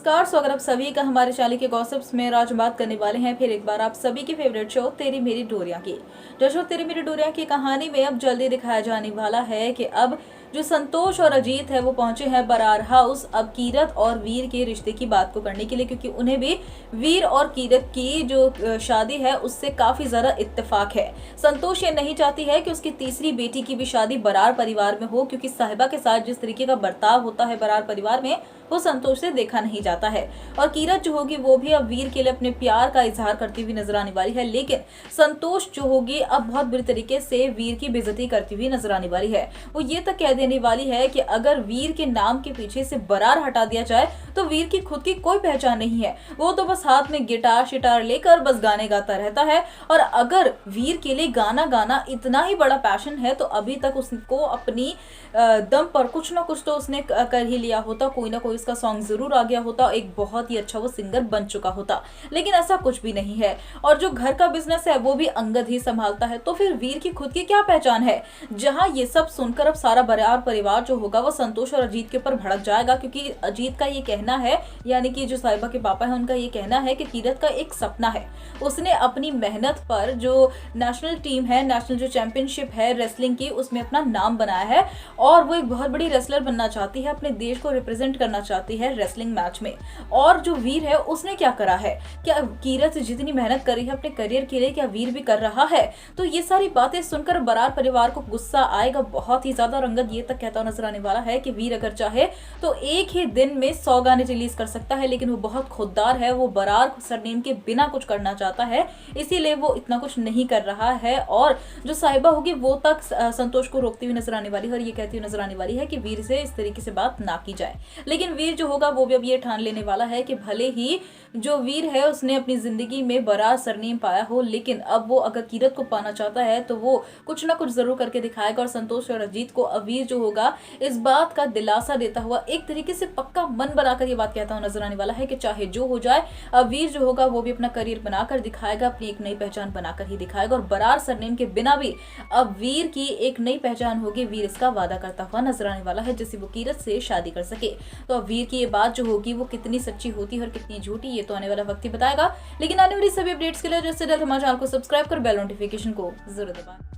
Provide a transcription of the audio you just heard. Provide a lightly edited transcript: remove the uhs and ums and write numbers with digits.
नमस्कार, स्वागत आप सभी का हमारे चैनल के गॉसिप्स में। आज बात करने वाले हैं फिर एक बार आप सभी की फेवरेट शो तेरी मेरी डोरियां की। जो शो तेरी मेरी डोरियां की कहानी में अब जल्दी दिखाया जाने वाला है कि अब जो संतोष और अजीत है वो पहुंचे हैं बरार हाउस अब कीरत और वीर के रिश्ते की बात को करने के लिए, क्योंकि उन्हें भी वीर और कीरत की जो शादी है उससे काफी ज्यादा इत्तेफाक है। संतोष ये नहीं चाहती है कि उसकी तीसरी बेटी की भी शादी बरार परिवार में हो, क्योंकि साहिबा के साथ जिस तरीके का बर्ताव होता है बरार परिवार में वो संतोष से देखा नहीं जाता है। और कीरत जो होगी वो भी अब वीर के लिए अपने प्यार का इजहार करती हुई नजर आने वाली है, लेकिन संतोष जो होगी अब बहुत बुरी तरीके से वीर की बेइज्जती करती हुई नजर आने वाली है। वो ये तक कह देने वाली है कि अगर वीर के नाम के पीछे से बरार हटा दिया जाए तो वीर की खुद की कोई पहचान नहीं है। वो तो बस हाथ में गिटार शिटार लेकर बस गाने गाता रहता है। और अगर वीर के लिए गाना गाना इतना ही बड़ा पैशन है तो अभी तक उसको अपनी दम पर कुछ ना कुछ तो उसने कर ही लिया होता, कोई ना कोई उसका सॉन्ग जरूर आ गया होता, एक बहुत ही अच्छा वो सिंगर बन चुका होता। लेकिन ऐसा कुछ भी नहीं है। और जो घर का बिजनेस है वो भी अंगद ही संभालता है, तो फिर वीर की खुद की क्या पहचान है। जहां ये सब सुनकर अब सारा बरार परिवार जो होगा वो संतोष और अजीत के ऊपर भड़क जाएगा, क्योंकि अजीत का ये कहना है, यानी कि जो साहिबा के पापा है उनका ये कहना है कि कीरत का एक सपना है। उसने अपनी मेहनत पर जो नेशनल टीम है, नेशनल जो चैंपियनशिप है रेसलिंग की, उसमें अपना नाम बनाया है और वो एक बहुत बड़ी रेसलर बनना चाहती है, अपने देश को रिप्रेजेंट करना चाहती है रेसलिंग मैच में। और जो वीर है उसने क्या करा है, क्या कीरत जितनी मेहनत करी है अपने करियर के लिए क्या वीर भी कर रहा है। तो ये सारी बातें सुनकर बरार परिवार को गुस्सा आएगा बहुत ही ज्यादा। रंगत ये तक कहता नजर आने वाला है कि वीर अगर चाहे तो एक ही दिन में 100 गाने रिलीज कर सकता है, लेकिन वो बहुत खुददार है, वो बरार सरनेम के बिना कुछ करना चाहता है, इसीलिए वो इतना कुछ नहीं कर रहा है। और जो साहिबा होगी वो तक संतोष को रोकती हुई नजर आने वाली है और ये कहती हुई नजर आने वाली है कि वीर से इस तरीके से बात ना की जाए। लेकिन वीर जो होगा वो भी अब ये ठान लेने वाला है कि भले ही जो वीर है उसने अपनी जिंदगी में बरार सरनेम पाया हो, लेकिन अब वो अगर कीरत को पाना चाहता है तो वो कुछ ना कुछ जरूर करके दिखाएगा। और संतोष और अजीत को अब वीर जो होगा इस बात का दिलासा देता हुआ एक तरीके से पक्का मन बनाकर ये बात कहता हुआ नजर आने वाला है कि चाहे जो हो जाए अब वीर जो होगा वो भी अपना करियर बनाकर दिखाएगा, अपनी एक नई पहचान बनाकर ही दिखाएगा। और बरार सरनेम के बिना भी अब वीर की एक नई पहचान होगी, वीर इसका वादा करता हुआ नजर आने वाला है जिससे वो कीरत से शादी कर सके। तो अब वीर की ये बात जो होगी वो कितनी सच्ची होती है और कितनी झूठी, ये तो आने वाला वक्त ही बताएगा। लेकिन आने वाली सभी अपडेट्स के लिए जैसे हमारे चैनल को सब्सक्राइब कर बेल नोटिफिकेशन को जरूर दबाएं।